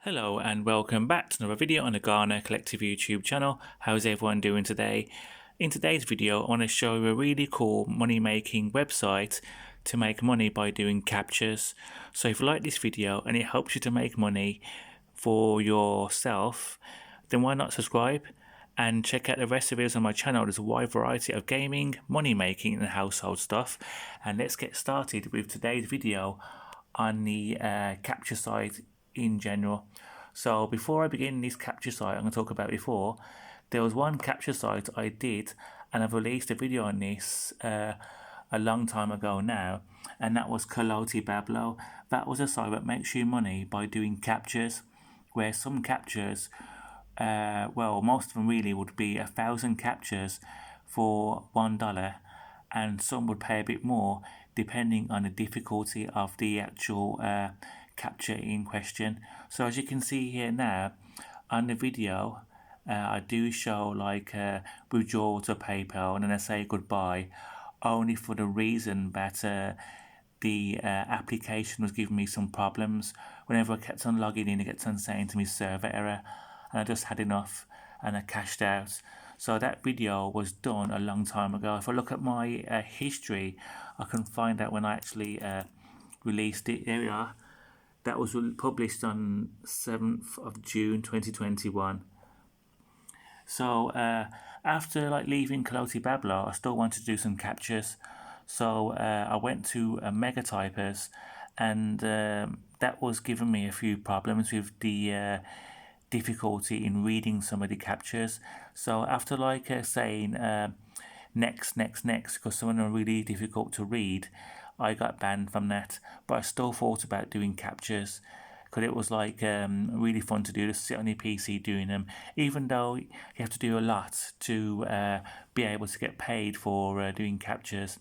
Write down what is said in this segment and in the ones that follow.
Hello and welcome back to another video on the GARNER Collective YouTube channel. How's everyone doing today? In today's video I want to show you a really cool money making website to make money by doing captchas. So if you like this video and it helps you to make money for yourself, then why not subscribe and check out the rest of the videos on my channel. There's a wide variety of gaming, money making and household stuff. And let's get started with today's video on the Captcha site in general. So before I begin this Captcha site I'm going to talk about before, there was one Captcha site I did and I've released a video on this a long time ago now, and that was Bablo. That was a site that makes you money by doing captchas, where some captchas, well, most of them really would be 1,000 captchas for $1, and some would pay a bit more depending on the difficulty of the actual captcha in question. So as you can see here now on the video, I do show like withdrawal to PayPal and then I say goodbye, only for the reason that the application was giving me some problems. Whenever I kept on logging in, it kept on saying to me server error, and I just had enough and I cashed out. So that video was done a long time ago. If I look at my history, I can find out when I actually released it. There we are. That was published on 7th of June 2021. So after like leaving Bablo, I still wanted to do some captchas. So I went to Mega Typers, and that was giving me a few problems with the difficulty in reading some of the captchas. So after like saying next, because some of them are really difficult to read, I got banned from that. But I still thought about doing captchas because it was like really fun to do, to sit on your PC doing them, even though you have to do a lot to be able to get paid for doing captchas.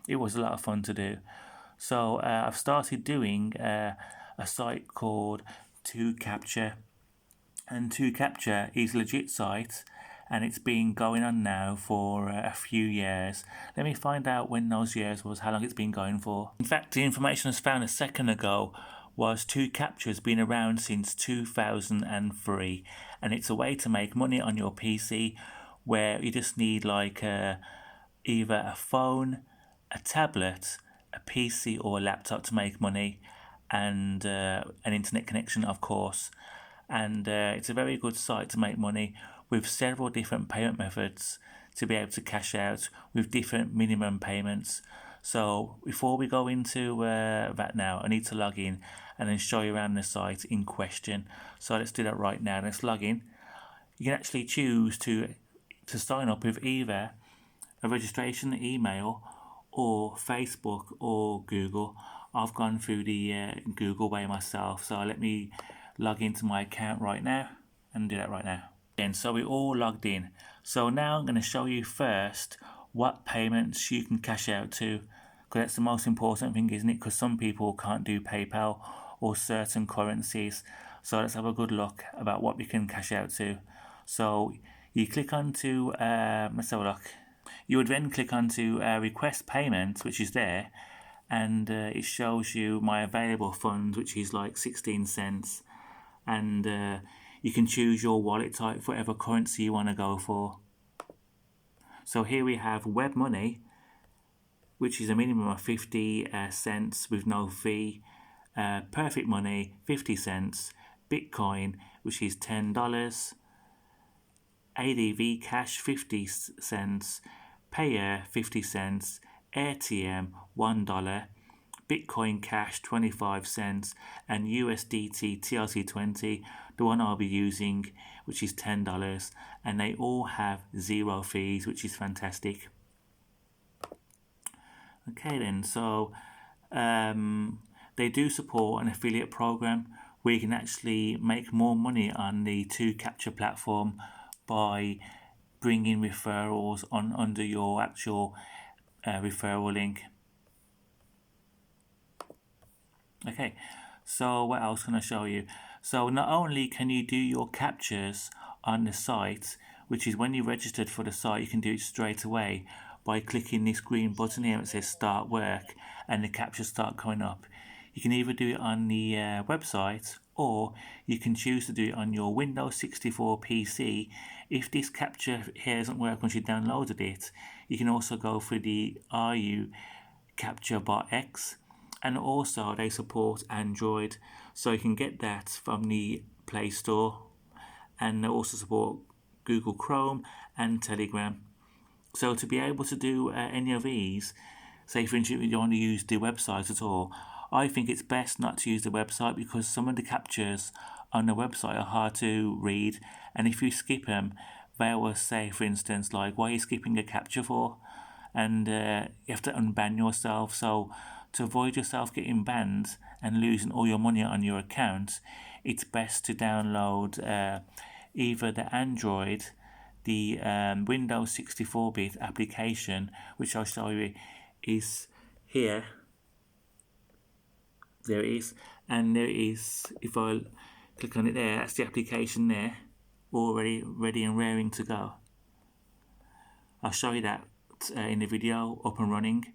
It was a lot of fun to do. So I've started doing a site called Captcha, and Captcha is a legit site and it's been going on now for a few years. Let me find out when those years was, how long it's been going for. In fact, the information I was found a second ago was Captcha has been around since 2003, and it's a way to make money on your PC where you just need like either a phone, a tablet, a PC or a laptop to make money, and an internet connection of course. And it's a very good site to make money with several different payment methods to be able to cash out with different minimum payments. So before we go into that now, I need to log in and then show you around the site in question. So let's do that right now. Let's log in. You can actually choose to sign up with either a registration email or Facebook or Google. I've gone through the Google way myself, so let me log into my account right now and do that right now. And so we're all logged in. So now I'm going to show you first what payments you can cash out to, because that's the most important thing, isn't it? Because some people can't do PayPal or certain currencies. So let's have a good look about what we can cash out to. So you click onto, let's have a look. You would then click onto request payment, which is there, and it shows you my available funds, which is like 16 cents. And you can choose your wallet type for whatever currency you want to go for. So here we have web money, which is a minimum of 50 cents with no fee. Perfect money, 50 cents. Bitcoin, which is $10. ADV cash, 50 cents. Payer, 50 cents. AirTM, $1. Bitcoin Cash 25 cents, and USDT TRC20, the one I'll be using, which is $10, and they all have zero fees, which is fantastic. Okay then, so they do support an affiliate program where you can actually make more money on the Captcha platform by bringing referrals on under your actual referral link. Okay, so what else can I show you? So not only can you do your captchas on the site, which is when you registered for the site, you can do it straight away by clicking this green button here that says start work, and the captchas start coming up. You can either do it on the website, or you can choose to do it on your Windows 64 PC. If this Captcha here doesn't work once you downloaded it, you can also go for the RU Captcha Bot X, and also they support Android, so you can get that from the Play Store, and they also support Google Chrome and Telegram. So to be able to do any of these, say for instance you don't want to use the website at all, I think it's best not to use the website, because some of the captures on the website are hard to read, and if you skip them, they will say, for instance, like, why are you skipping a captcha for? And you have to unban yourself. So to avoid yourself getting banned and losing all your money on your account, it's best to download either the Android, the Windows 64-bit application, which I'll show you is here. There it is, and there it is. If I click on it there, that's the application there, already ready and raring to go. I'll show you that in the video, up and running.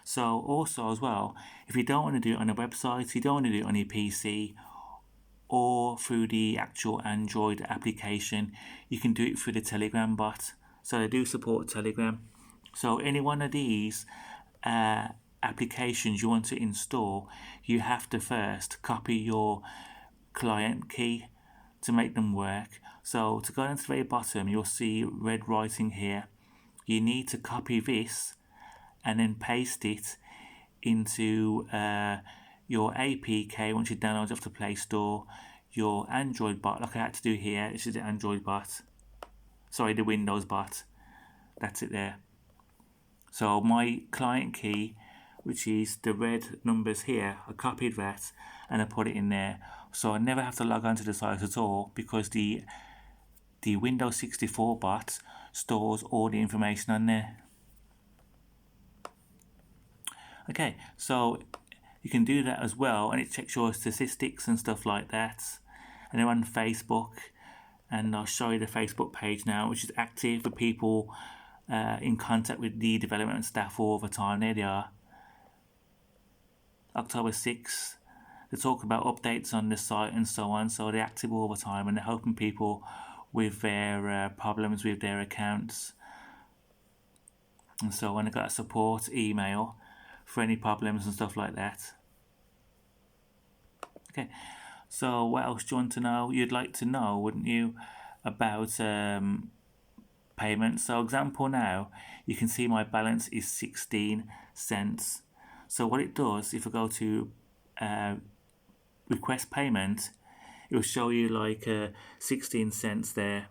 So also as well, if you don't want to do it on a website, you don't want to do it on your PC or through the actual Android application, you can do it through the Telegram bot. So they do support Telegram. So any one of these applications you want to install, you have to first copy your client key to make them work. So to go down to the very bottom, you'll see red writing here. You need to copy this and then paste it into your APK once you download it off the Play Store, your Android bot, like I had to do here. This is the Android bot, sorry, the Windows bot, that's it there. So my client key, which is the red numbers here, I copied that and I put it in there, so I never have to log onto the site at all, because the Windows 64 bot stores all the information on there. Okay, so you can do that as well, and it checks your statistics and stuff like that. And they're on Facebook, and I'll show you the Facebook page now, which is active for people in contact with the development staff all the time. There they are. October 6th, they talk about updates on the site and so on, so they're active all the time, and they're helping people with their problems with their accounts. And so when I got a support email for any problems and stuff like that. Okay, so what else do you want to know? You'd like to know, wouldn't you, about payments? So example now, you can see my balance is 16 cents. So what it does, if I go to request payment, it will show you like 16 cents there.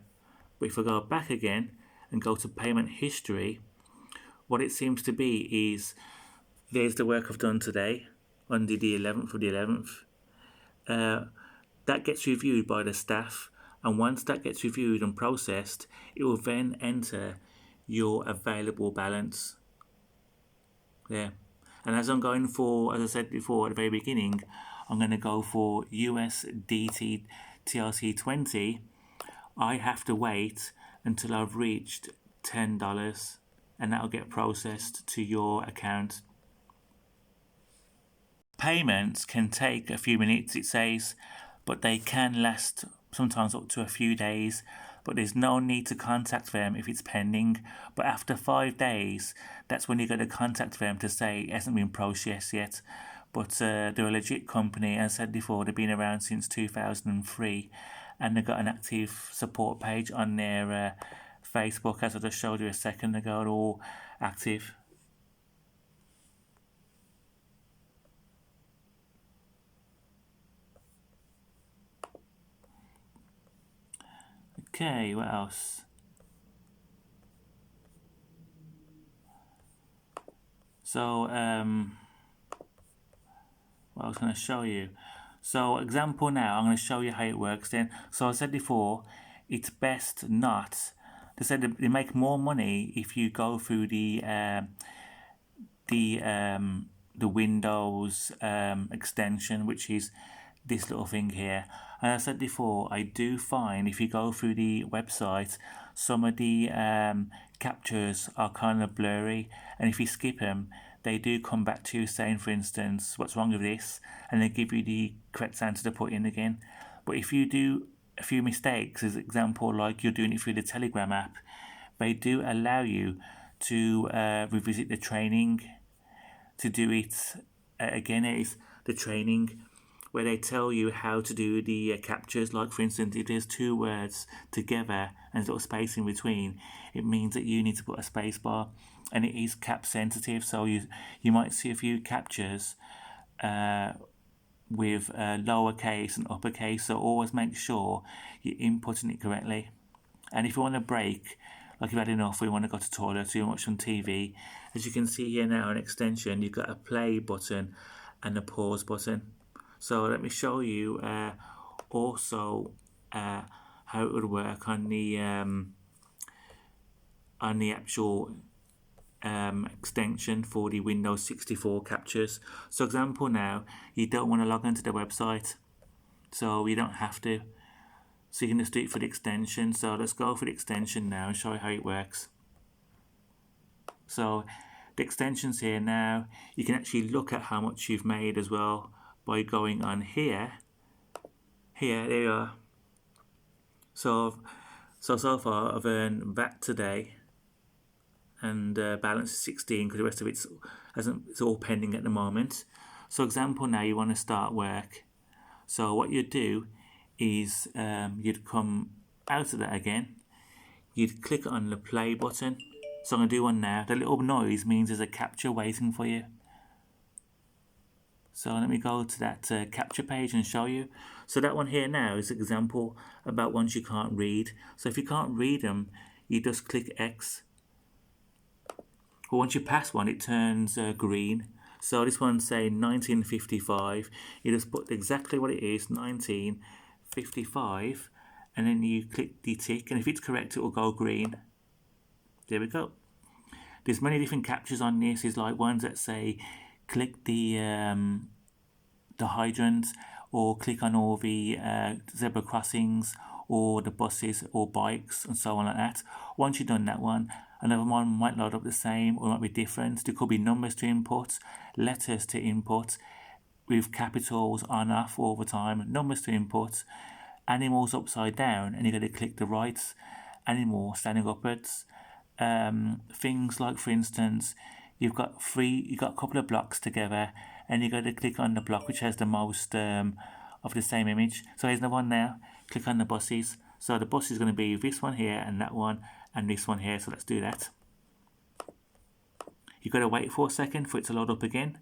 But if I go back again and go to payment history, what it seems to be is, there's the work I've done today on the 11th of the 11th. That gets reviewed by the staff, and once that gets reviewed and processed, it will then enter your available balance there. And as I'm going for, as I said before at the very beginning, I'm going to go for USDT TRC20. I have to wait until I've reached $10, and that'll get processed to your account. Payments can take a few minutes, it says, but they can last sometimes up to a few days, but there's no need to contact them if it's pending. But after 5 days, that's when you're going to contact them to say it hasn't been processed yet. But they're a legit company, as I said before, they've been around since 2003, and they've got an active support page on their Facebook, as I just showed you a second ago. They're all active. Okay, what else? So, what I was going to show you. So, example now, I'm going to show you how it works then. So, I said before, it's best not. They said they make more money if you go through the Windows extension, which is this little thing here. And I said before, I do find if you go through the website, some of the captures are kind of blurry, and if you skip them, they do come back to you saying, for instance, what's wrong with this, and they give you the correct answer to put in again. But if you do a few mistakes, as example, like you're doing it through the Telegram app, they do allow you to revisit the training, to do it again. It is the training where they tell you how to do the captures. Like, for instance, if there's two words together and there's a little space in between, it means that you need to put a space bar, and it is cap sensitive. So you might see a few captures with lowercase and uppercase. So always make sure you're inputting it correctly. And if you want a break, like you've had enough, or you want to go to the toilet, or you watch on TV, as you can see here now, an extension, you've got a play button and a pause button. So let me show you also how it would work on the actual extension for the Windows 64 captures. So example now, you don't want to log into the website, so you don't have to. So you can just do it for the extension. So let's go for the extension now and show you how it works. So the extensions here now, you can actually look at how much you've made as well by going on here. Here, there you are. So far I've earned that today, and balance is 16 because the rest of it's all pending at the moment. So example now, you want to start work. So what you'd do is you'd come out of that again, you'd click on the play button. So I'm going to do one now. The little noise means there's a captcha waiting for you. So let me go to that captcha page and show you. So that one here now is an example about ones you can't read. So if you can't read them, you just click X. But once you pass one, it turns green. So this one's saying 1955. You just put exactly what it is, 1955, and then you click the tick, and if it's correct, it will go green. There we go. There's many different captures on this. There's like ones that say click the hydrants, or click on all the zebra crossings, or the buses or bikes, and so on like that. Once you've done that one, another one might load up the same, or it might be different. There could be numbers to input, letters to input, with capitals on, off all the time, numbers to input, animals upside down, and you're going to click the right animal standing upwards. Things like, for instance, you've got a couple of blocks together, and you're going to click on the block which has the most of the same image. So here's another one now. Click on the buses. So the bus is going to be this one here, and that one, and this one here. So let's do that. You've got to wait for a second for it to load up again.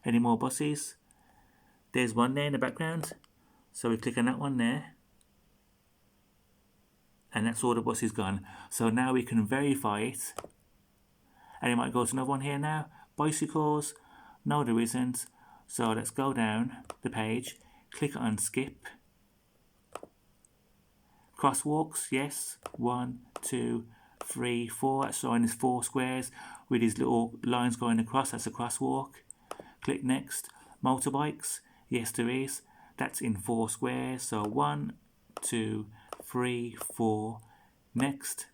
Any more buses? There's one there in the background. So we click on that one there, and that's all the buses gone. So now we can verify it. And it might go to another one here now. Bicycles. No, there isn't. So let's go down the page. Click on skip. Crosswalks, yes. 1, 2, 3, 4. That's showing us 4 squares with these little lines going across. That's a crosswalk. Click next. Motorbikes, yes there is. That's in 4 squares. So 1, 2, 3, 4. Next.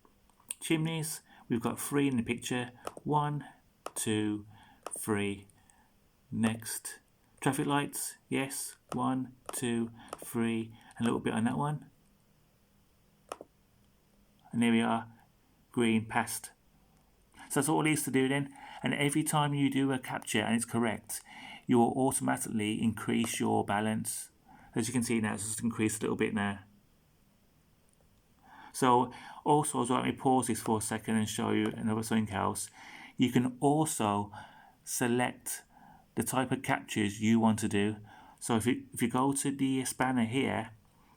Chimneys, we've got 3 in the picture. 1, 2, 3. Next. Traffic lights, yes. 1, 2, 3. A little bit on that one. And there we are. Green, passed. So that's all it is to do then. And every time you do a captcha and it's correct, you will automatically increase your balance. As you can see now, it's just increased a little bit now. So also, as well, let me pause this for a second and show you another something else. You can also select the type of captures you want to do. So if you go to the spanner here,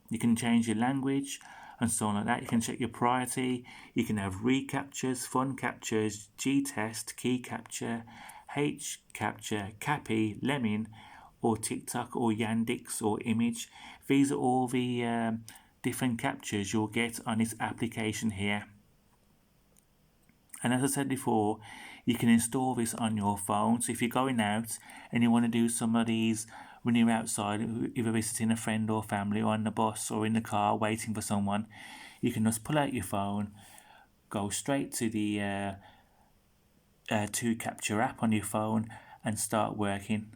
you can change your language and so on like that. You can check your priority. You can have recaptures, fun captures, G-test, key capture, H capture, Cappy, Lemon, or TikTok, or Yandex, or Image. These are all the different captures you'll get on this application here. And as I said before, you can install this on your phone. So if you're going out and you want to do some of these when you're outside, either visiting a friend or family, or on the bus or in the car waiting for someone, you can just pull out your phone, go straight to the to Captcha app on your phone and start working.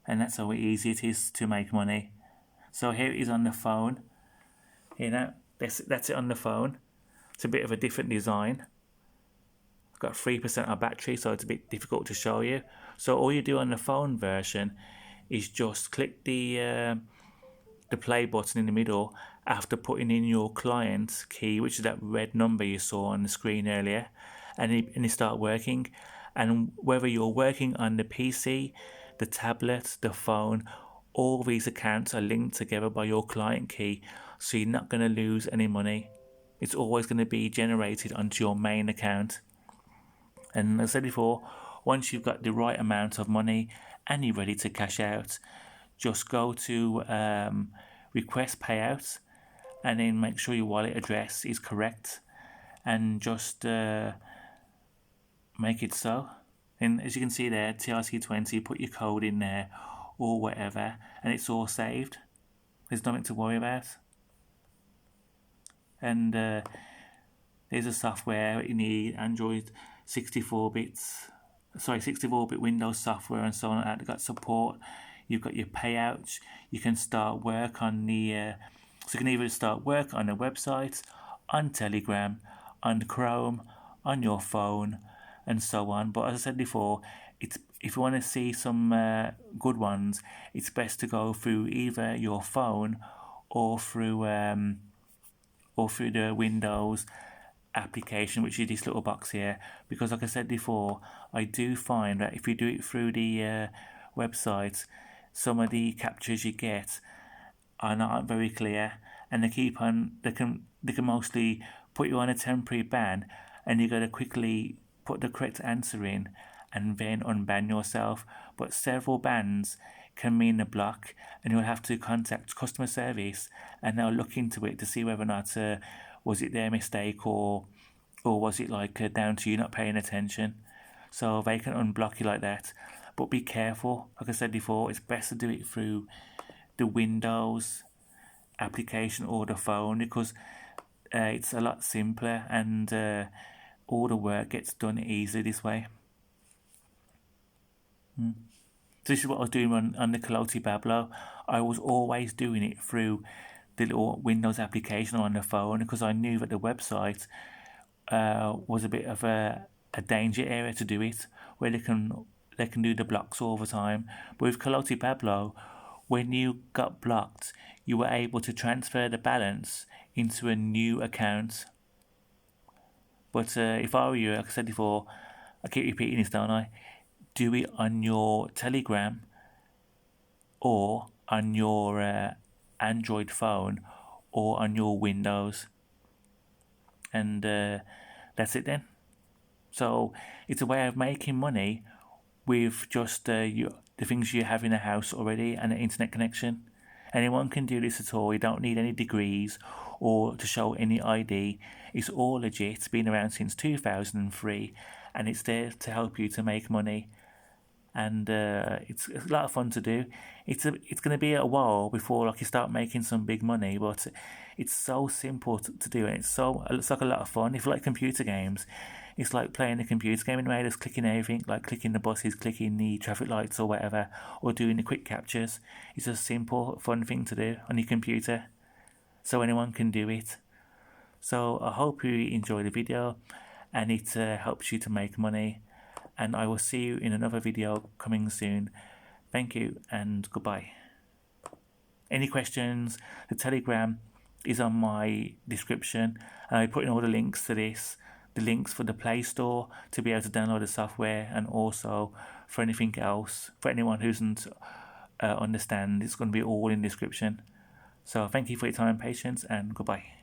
And that's how easy it is to make money. So here it is on the phone. You know, that's it on the phone. It's a bit of a different design. I've got 3% of battery, so it's a bit difficult to show you. So all you do on the phone version is just click the play button in the middle after putting in your client key, which is that red number you saw on the screen earlier, and it start working. And whether you're working on the PC, the tablet, the phone, all these accounts are linked together by your client key, so you're not going to lose any money. It's always going to be generated onto your main account. And as I said before, once you've got the right amount of money and you're ready to cash out, just go to request payouts and then make sure your wallet address is correct and just make it so. And as you can see there, TRC20, put your code in there or whatever, and it's all saved. There's nothing to worry about. And there's a software you need, Android 64-bit Windows software and so on. They've got support. You've got your payouts. You can start work on the so you can either start work on a website, on Telegram, on Chrome, on your phone, and so on. But as I said before, if you want to see some good ones, it's best to go through either your phone or through the Windows application, which is this little box here, because like I said before, I do find that if you do it through the website, some of the captures you get are not very clear, and they can mostly put you on a temporary ban, and you got to quickly put the correct answer in and then unban yourself. But several bans can mean a block, and you'll have to contact customer service and they'll look into it to see whether or not was it their mistake or was it like down to you not paying attention. So they can unblock you like that. But be careful, like I said before, it's best to do it through the Windows application or the phone, because it's a lot simpler and all the work gets done easily this way. So this is what I was doing on the Kaloti Bablo. I was always doing it through the little Windows application on the phone, because I knew that the website was a bit of a danger area to do it, where they can do the blocks all the time. But with Kaloti Bablo, when you got blocked, you were able to transfer the balance into a new account. But if I were you, like I said before, I keep repeating this, don't I? Do it on your Telegram or on your Android phone or on your Windows, and that's it then. So it's a way of making money with just the things you have in a house already and an internet connection. Anyone can do this at all. You don't need any degrees or to show any ID. It's all legit. It's been around since 2003, and it's there to help you to make money. And it's a lot of fun to do. It's going to be a while before like you start making some big money, but it's so simple to do, and it looks like a lot of fun. If you like computer games, it's like playing a computer game in a way, just clicking everything, like clicking the buses, clicking the traffic lights or whatever, or doing the quick captures. It's a simple, fun thing to do on your computer, so anyone can do it. So I hope you enjoy the video and it helps you to make money. And I will see you in another video coming soon. Thank you and goodbye. Any questions? The Telegram is on my description. I put in all the links to this, the links for the Play Store to be able to download the software, and also for anything else. For anyone who doesn't understand, it's going to be all in the description. So thank you for your time and patience, and goodbye.